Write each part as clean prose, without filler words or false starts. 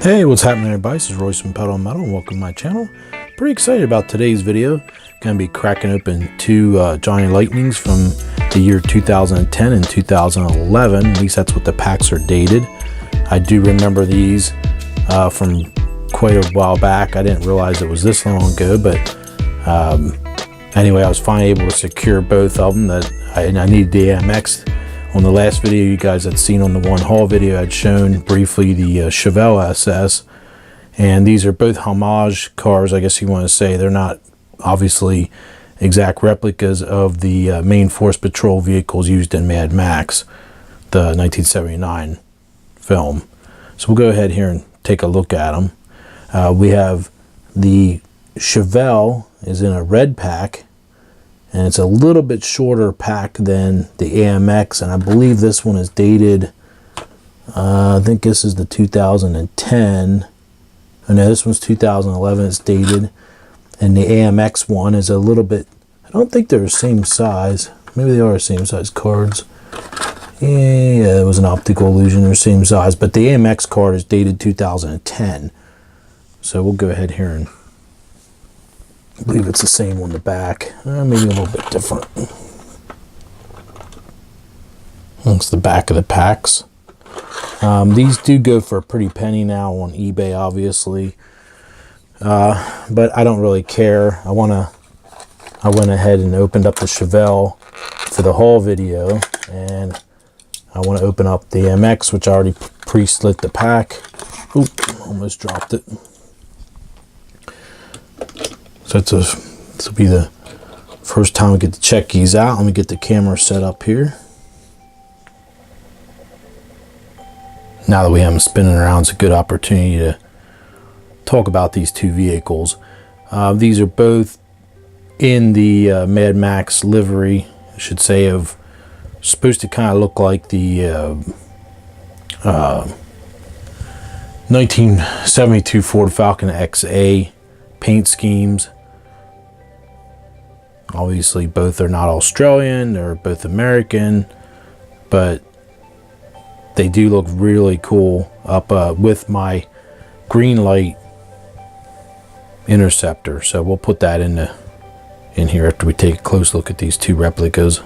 Hey, what's happening everybody? This is Royce from Pedal Metal and welcome to my channel. Pretty excited about today's video. Going to be cracking open two Johnny Lightnings from the year 2010 and 2011. At least that's what the packs are dated. I do remember these from quite a while back. I didn't realize it was this long ago, but anyway, I was finally able to secure both of them. I needed the AMX. On the last video you guys had seen, on the one haul video, I'd shown briefly the Chevelle Ss, and these are both homage cars, I guess you want to say. They're not obviously exact replicas of the main Force Patrol vehicles used in Mad Max, the 1979 film. So we'll go ahead here and take a look at them. We have the Chevelle is in a red pack, and it's a little bit shorter pack than the AMX, and I believe this one is dated, I think this is the 2010. Oh no, this one's 2011, it's dated. And the AMX one is a little bit, I don't think they're the same size. Maybe they are the same size cards. Yeah, it was an optical illusion, they're the same size, but the AMX card is dated 2010. So we'll go ahead here and I believe it's the same on the back, maybe a little bit different. That's the back of the packs. These do go for a pretty penny now on eBay, obviously, but I don't really care. I went ahead and opened up the Chevelle for the haul video, and I want to open up the MX, which I already pre-slit the pack. Oop, almost dropped it. So this will be the first time we get to check these out. Let me get the camera set up here. Now that we have them spinning around, it's a good opportunity to talk about these two vehicles. These are both in the Mad Max livery, I should say, of supposed to kind of look like the 1972 Ford Falcon XA paint schemes. Obviously both are not Australian, they're both American, but they do look really cool up with my green light Interceptor. So we'll put that in here after we take a close look at these two replicas.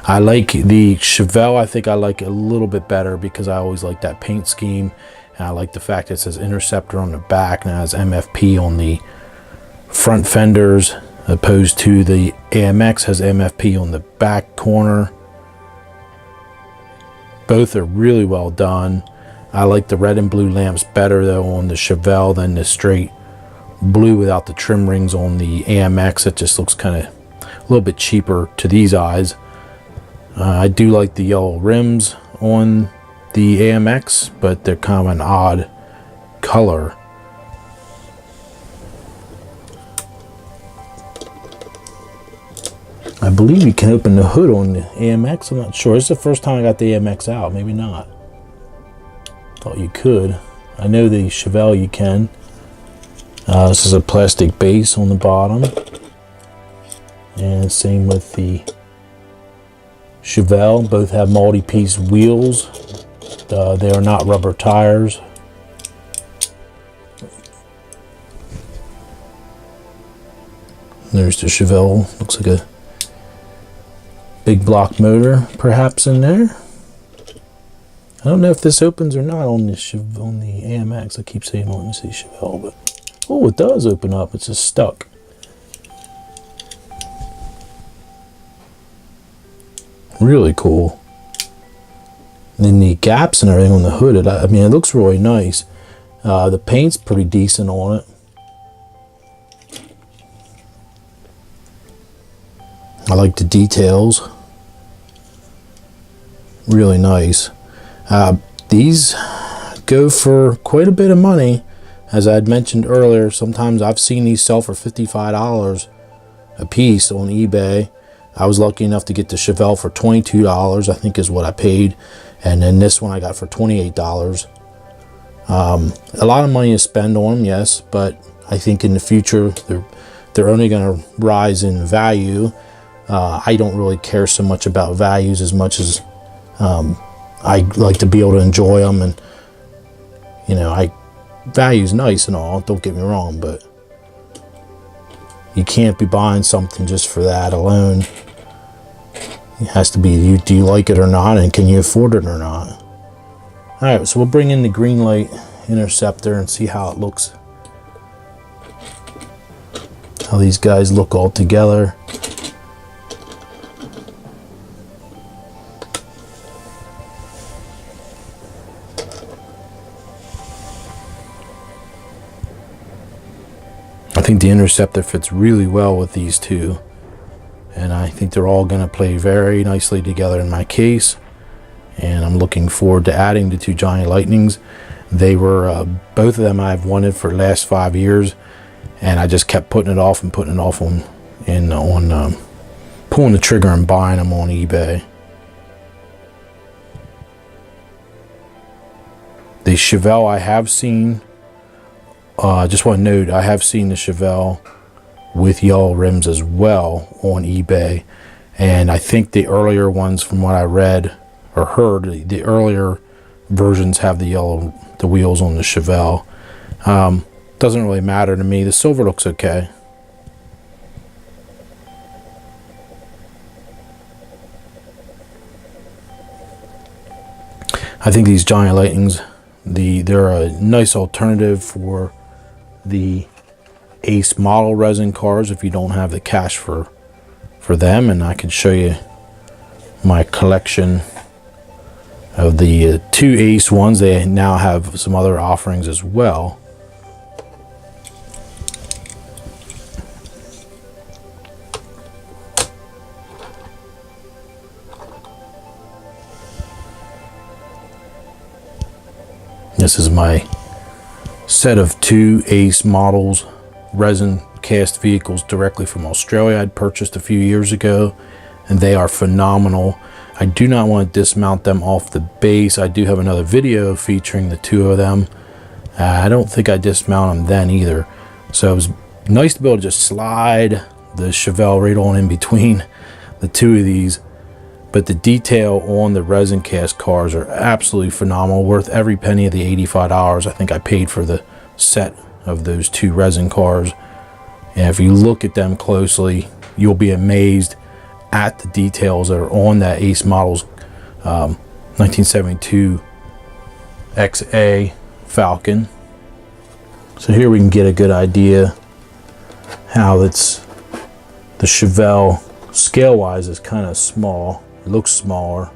I like the Chevelle. I think I like it a little bit better because I always like that paint scheme, and I like the fact that it says Interceptor on the back and it has MFP on the front fenders, opposed to the AMX has MFP on the back corner. Both are really well done. I like the red and blue lamps better though on the Chevelle than the straight blue without the trim rings on the AMX. It just looks kind of a little bit cheaper to these eyes. I do like the yellow rims on the AMX, but they're kind of an odd color. I believe you can open the hood on the AMX. I'm not sure. This is the first time I got the AMX out. Maybe not. Thought you could. I know the Chevelle you can. This is a plastic base on the bottom. And same with the Chevelle. Both have multi-piece wheels. They are not rubber tires. There's the Chevelle. Looks like a big block motor perhaps in there. I don't know if this opens or not on the AMX. I keep saying on the Chevelle, but oh, it does open up. It's just stuck. Really cool. And then the gaps and everything on the hood, I mean, it looks really nice. The paint's pretty decent on it. I like the details. Really nice. These go for quite a bit of money. As I had mentioned earlier, sometimes I've seen these sell for $55 a piece on eBay. I was lucky enough to get the Chevelle for $22, I think is what I paid. And then this one I got for $28. A lot of money to spend on them, yes, but I think in the future they're only going to rise in value. I don't really care so much about values as much as I like to be able to enjoy them, and you know, value's nice and all, don't get me wrong, but you can't be buying something just for that alone. It has to be, do you like it or not, and can you afford it or not? Alright, so we'll bring in the green light Interceptor and see how it looks. How these guys look all together. I think the Interceptor fits really well with these two, and I think they're all going to play very nicely together in my case, and I'm looking forward to adding the two Johnny Lightnings. They were both of them I've wanted for the last 5 years, and I just kept putting it off and putting it off on pulling the trigger and buying them on eBay. The Chevelle I have seen. I just want to note, I have seen the Chevelle with yellow rims as well on eBay, and I think the earlier ones, from what I read or heard, the earlier versions have the wheels on the Chevelle. Doesn't really matter to me. The silver looks okay. I think these Johnny Lightnings, they're a nice alternative for the Ace model resin cars if you don't have the cash for them, and I can show you my collection of the two Ace ones. They now have some other offerings as well. This is my set of two Ace models, resin cast vehicles directly from Australia. I'd purchased a few years ago, and they are phenomenal. I do not want to dismount them off the base. I do have another video featuring the two of them. I don't think I dismount them then either. So it was nice to be able to just slide the Chevelle right on in between the two of these. But the detail on the resin cast cars are absolutely phenomenal, worth every penny of the $85 I think I paid for the set of those two resin cars. And if you look at them closely, you'll be amazed at the details that are on that Ace Models 1972 XA Falcon. So here we can get a good idea how it's, the Chevelle scale wise is kind of small. It looks smaller,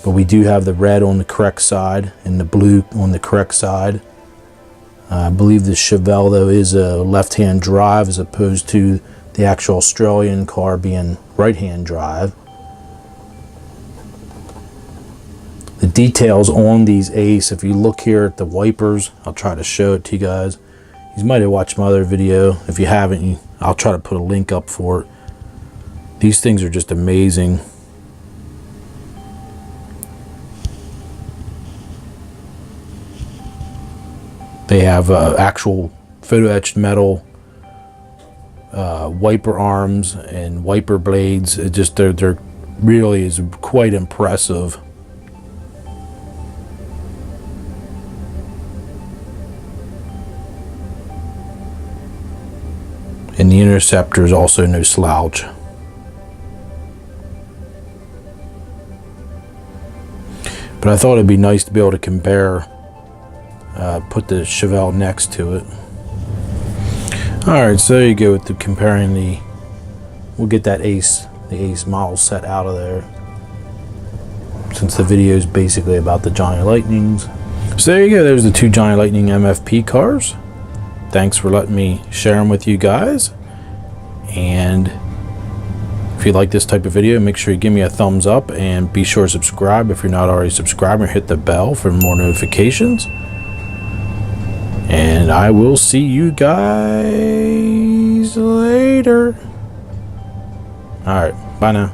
but we do have the red on the correct side and the blue on the correct side. I believe the Chevelle though is a left-hand drive as opposed to the actual Australian car being right-hand drive. The details on these Ace, if you look here at the wipers, I'll try to show it to you guys. You might have watched my other video. If you haven't, I'll try to put a link up for it. These things are just amazing. They have actual photo etched metal wiper arms and wiper blades. It just they're really is quite impressive. And the Interceptor is also no slouch. But I thought it'd be nice to be able to compare, put the Chevelle next to it. Alright, so there you go with the comparing the, we'll get that the Ace model set out of there, since the video is basically about the Johnny Lightnings. So there you go, there's the two Johnny Lightning MFP cars. Thanks for letting me share them with you guys. And if you like this type of video, make sure you give me a thumbs up and be sure to subscribe if you're not already subscribed, or hit the bell for more notifications. And I will see you guys later. Alright, bye now.